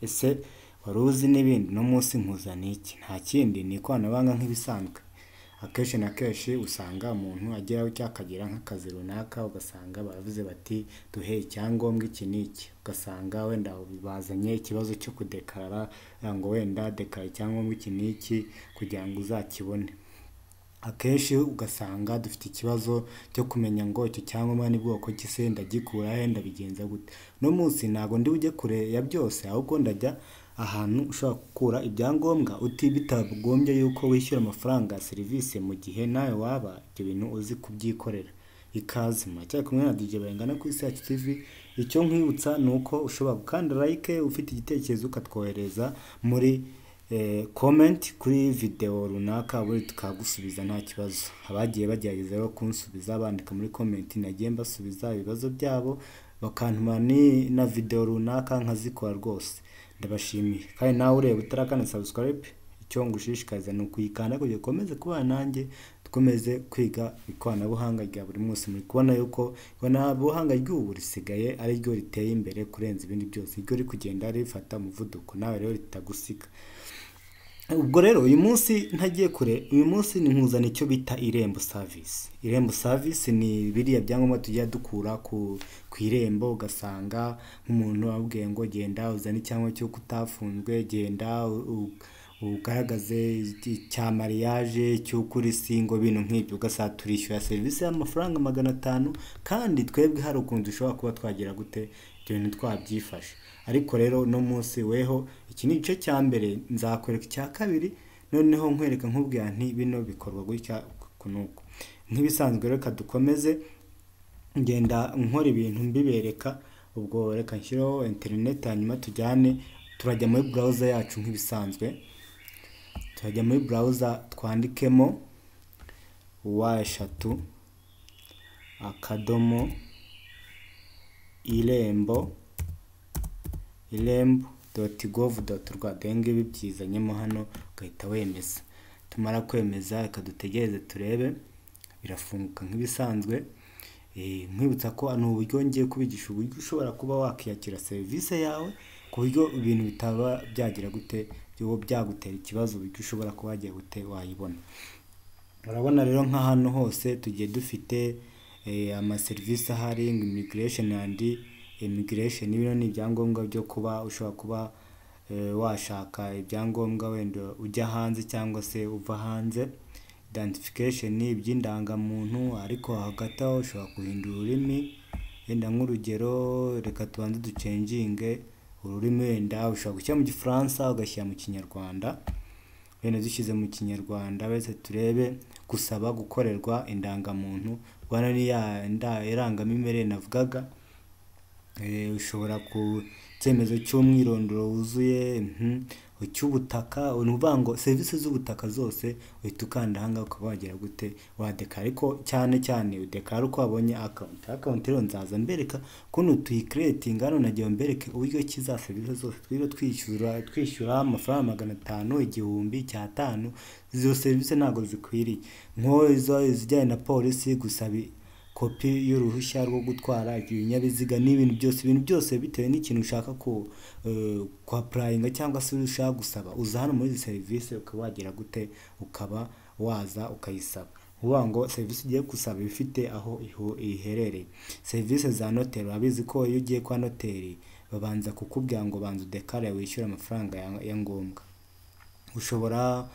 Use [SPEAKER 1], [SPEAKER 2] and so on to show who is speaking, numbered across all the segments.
[SPEAKER 1] ese wari uzi n'ibindi no munsi nkuzaniye iki? Nta kindi ni ikoranabuhanga nk'ibisanzwe. Akenshi na kenshi usanga umuntu ageraho cyangwa akagira nk'akazi runaka, ugasanga baravuze bati duhe icyangombwa iki n'iki, ugasanga wenda bazanye ikibazo cyo kudekarara ngo wenda dekara icyangombwa iki n'iki kugira ngo uzakibone. Akenshi ugasanga dufite ikibazo cyo kumenya ngo icyo cyangombwa ni bwoko ki, se ndagikura he, ndabigenza gute? No munsi ntabwo ndi bujye kure ya byose, ahubwo ndajya ahantu ushobora gukura ibyangombwa bitagombye yuko wishyura amafaranga ya serivisi, mu gihe nawe waba ibyo bintu uzi kubyikorera. Ikaze muracyari kumwe na DJ Bayingana kuri Search TV. Icyo nkwibutsa ni uko ushobora gukanda like, ufite igitekerezo ukatwohereza muri comment kuri video runaka, buri tukagusubiza nta kibazo. Abagiye bagerageza rero kunsubiza bandika muri comment, nagiye mbasubiza ibibazo byabo, bakantuma na video runaka nkazikora rwose. Ndabashimiye. Kandi nawe ureba utarakana subscribe, icyo ngushishikariza ni ukuyikanda kugira ukomeze kubana nanjye, dukomeze kwiga ikoranabuhanga rya buri munsi. Muri kubona yuko ikoranabuhanga ry'ubu risigaye ari ryo riteye imbere kurenza ibindi byose, ryo riri kugenda rifata umuvuduko, nawe rero ritagusiga. Ubwo rero uyu munsi ntagiye kure, uyu munsi ni nkuzana icyo bita Irembo Service. Irembo Service ni biriya byangombwa tujya dukura ku Irembo, ugasanga nk'umuntu wabwiye ngo genda uzane icyangombwa cyo kutafunzwe, genda ugaragaze cya mariage cyo kuri singo, bintu nk'ibyo. Ugasanga turishyura serivisi y'amafaranga 500, kandi twebwe hari ukuntu dushobora kuba twagira gute ibyo bintu twabyifashe. Ariko rero no munsi weho iki ni igice cya mbere, nzakwereka icya kabiri, noneho nkwereka nkubwira nti bino bikorwa gutya kunuko. Nk'ibisanzwe reka dukomeze ngenda nkora ibintu mbibereka. Ubwo reka nshyiraho internet, hanyuma turajya muri browser yacu nk'ibisanzwe. Turajya muri browser twandikemo #, irembo.gov.rw. Ngibi byizanyemo hano, ugahita wemeza. Tumara kwemeza reka dutegereze turebe, birafunguka nk'ibisanzwe. Nkwibutsa ko ano uburyo ngiye kubigisha uburyo ushobora kuba wakiyakira serivisi yawe ku buryo ibintu bitaba byagira gute byo byagutera ikibazo, uburyo ushobora kuba wagiye gute wayibona. Urabona rero nka hano hose tugiye dufite ama service ahari, immigration and immigration. Bino ni ibyangombwa byo kuba ushobora kuba washaka ibyangombwa wenda ujya hanze cyangwa se uva hanze. Identification iby'indangamuntu, ariko hagati aho ushobora guhindura ururimi. Wenda nk'urugero reka tubanze ducenginge ururimi, wenda ushobora gushyira mu Gifaransa ugashyira mu Kinyarwanda. Wenda dushyize mu Kinyarwanda wese turebe gusaba gukorerwa indangamuntu. Rwanda ni ya irangamimerere navugaga. Ushobora ku cyemezo cy'umwirondoro wuzuye, cy'ubutaka. Unuvuga ngo serivisi z'ubutaka zose uhita ukanda hanga ukaba wagira gute wadekara. Ariko cyane cyane udekara uko wabonye account rero nzaza mbereka kuno tuyicreating. Hano nagiye mbereke uburyo kiza serivisi zose twishyura amafaranga 500, 1000, 500. Izo serivisi ntago zikwiriye, nko izo zijyanye na polisi, gusaba kopi y'uruhushya rwo gutwara ibinyabiziga n'ibintu byose bitewe n'ikintu ushaka ko applyinga cyangwa se ushaka gusaba. Uza hano muri serivisi ukaba wagira gute, ukaba waza ukayisaba. Uvuga ngo serivisi ugiye gusaba ifite aho iherereye. Serivisi za noteri, abizi ko iyo ugiye kwa noteri babanza kukubwira ngo banza udekare wishyura amafaranga ya ngombwa. Ushobora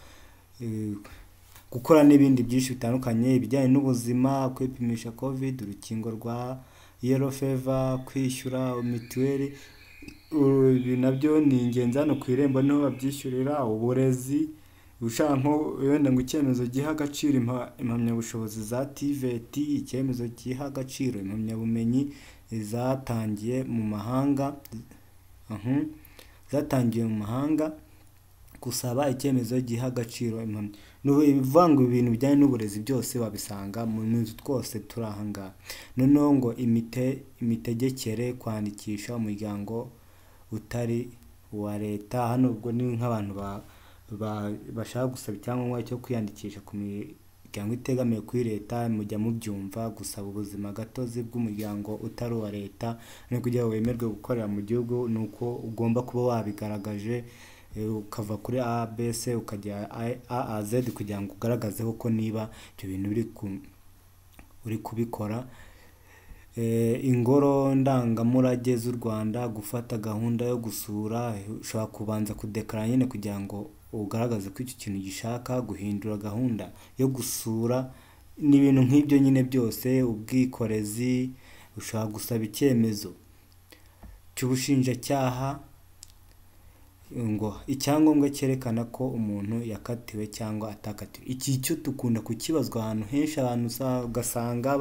[SPEAKER 1] gukora n'ibindi byinshi bitandukanye ibijyanye n'ubuzima, kwipimisha covid, urukingo rwa yellow fever, kwishyura mituweli. Ibi nabyo ni ingenzi hano ku Irembo, niho babyishyurira. Uburezi, ushaka nko wenda ngo icyemezo giha agaciro impamyabushobozi za TVET, icyemezo giha agaciro impamyabumenyi zatangiye mu mahanga, gusaba icyemezo giha agaciro impamya. N'ubivanga ibintu bijyanye n'uburezi byose wabisanga mu nzu twose turahanga. Noneho ngo imitegekere, kwandikisha umuryango utari wa leta. Hano ubwo ni nk'abantu bashaka gusaba icyangombwa cyo kwiyandikisha imiryango itegamiye kuri leta mujya mubyumva, gusaba ubuzima gatozi bw'umuryango utari uwa leta no kugira ngo wemerwe gukorera mu gihugu nuko ugomba kuba wabigaragaje, ukava kuri ABC ukajya AAZ kugira ngo ugaragaze ko niba ibyo bintu uri kubikora. Ingoro ndangamurage z'u Rwanda, gufata gahunda yo gusura, ushobora kubanza kudeklara nyine kugira ngo ugaragaze ko icyo kintu gishaka guhindura gahunda yo gusura n'ibintu nk'ibyo nyine byose. Ubwikorezi, ushobora gusaba icyemezo cy'ubushinjacyaha, ngo icyangombwa cyerekana ko umuntu yakatiwe cyangwa atakatiwe. Iki cyo dukunda kukibazwa ahantu henshi, abantu ugasanga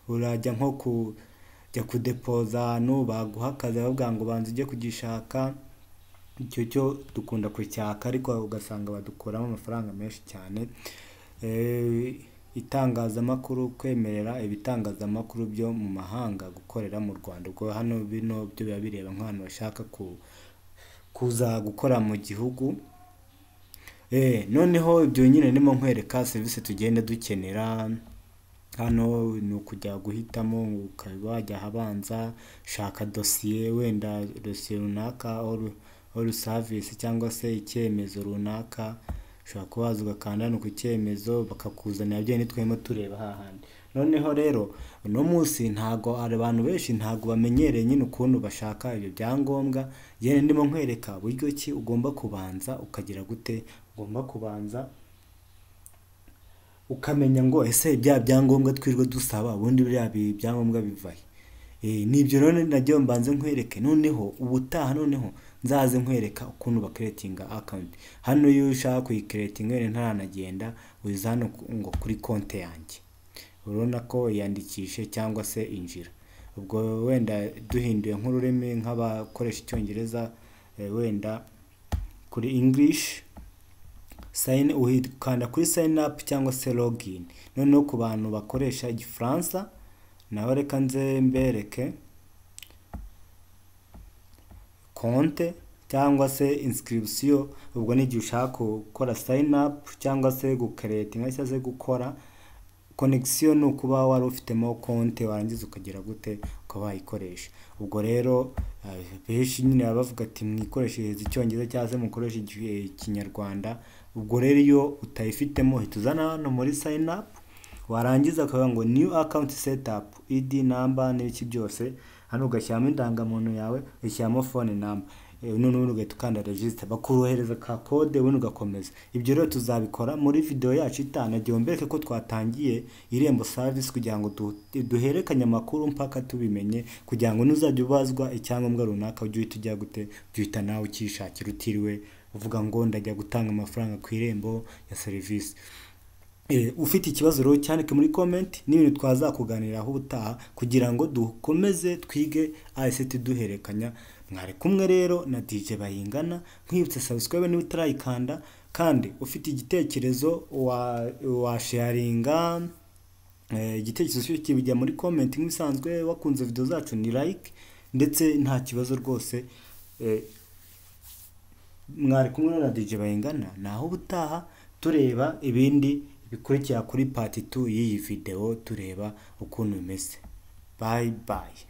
[SPEAKER 1] urajya nko kujya kudepoza ahantu baguha akazi bavuga ngo banza ujye kugishaka. Icyo cyo dukunda kucyaka ariko ugasanga badukuramo amafaranga menshi cyane. Itangazamakuru, kwemerera ibitangazamakuru byo mu mahanga gukorera mu Rwanda. Ubwo hano bino byo biba bireba nk'abantu bashaka kuza gukora mu gihugu. Noneho ibyo nyine ndimo nkwereka serivisi tugenda dukenera. Hano ni ukujya guhitamo, ukaba wajya ahabanza, shaka dosiye, wenda dosiye runaka or service cyangwa se icyemezo runaka. Ushobora kuba waza ugakanda hano ku cyemezo bakakuzanira byo nitwemo tureba hahandi. Noneho rero uno munsi ntago abantu benshi ntago bamenyereye nyine ukuntu bashaka ibyo byangombwa. Yene ndimo nkwereka buryo ki ugomba kubanza ukagira gute, ugomba kubanza ukamenya ngo ese bya byangombwa twirwe dusaba ubundi bya byangombwa bivahe. Nibyo none najyo mbanze nkwereke. Noneho ubutaha noneho nzaze nkwereka ukuntu bakreatinga account. Hano iyo ushaka kuyicreatinga wene ntaranagenda uza hano ngo kuri konti yanjye, urabona ko yandikishe cyangwa se injira. Ubwo wenda duhinduye nk'ururimi nk'abakoresha icyongereza, wenda kuri English ukanda kuri sign up cyangwa se login. Noneho ku bantu bakoresha igifaransa naho reka nze mbereke konte cyangwa se inscription. Ubwo ni igihe ushaka gukora sign up cyangwa se gucreatinga cyangwa se gukora connection, ni ukuba wari ufitemo konte warangiza ukagira gute ukaba wayikoresha. Ubwo rero benshi nyine bavuga ati mwikoreshereze icyongereza cyangwa se mukoreshe ikinyarwanda. Ubwo rero iyo utayifitemo hita uzana hano muri sign up, warangiza ukavuga ngo new account setup, ID number n'iki byose. Hano ugashyiramo indangamuntu yawe, ugashyiramo phone number, none ugahita ukanda register, bakurohereza ka code ubundi ugakomeza. Ibyo rero tuzabikora muri video yacu itana. Nagiye mbereke ko twatangiye Irembo service kugira ngo duherekanye amakuru mpaka tubimenye, kugira ngo nuzajya ubazwa icyangombwa runaka ujye tujya gute byita nawe ukishakira utiriwe uvuga ngo ndajya gutanga amafaranga ku Irembo ya service. Ufite ikibazo rero cyandike muri comment n'ibintu twazakuganiraho ubutaha kugira ngo dukomeze twige ICT duherekanya. Mwari kumwe rero na DJ Bayingana, nkwibutse subscribe niba utarayikanda, kandi ufite igitekerezo wa sharinga igitekerezo cyo kibijya muri comment nk'ibisanzwe. Wakunze video zacu ni like, ndetse nta kibazo rwose. Mwari kumwe na DJ Bayingana, naho ubutaha tureba ibindi bikurikira kuri part 2 y'iyi video, tureba ukuntu bimeze. Bye bye.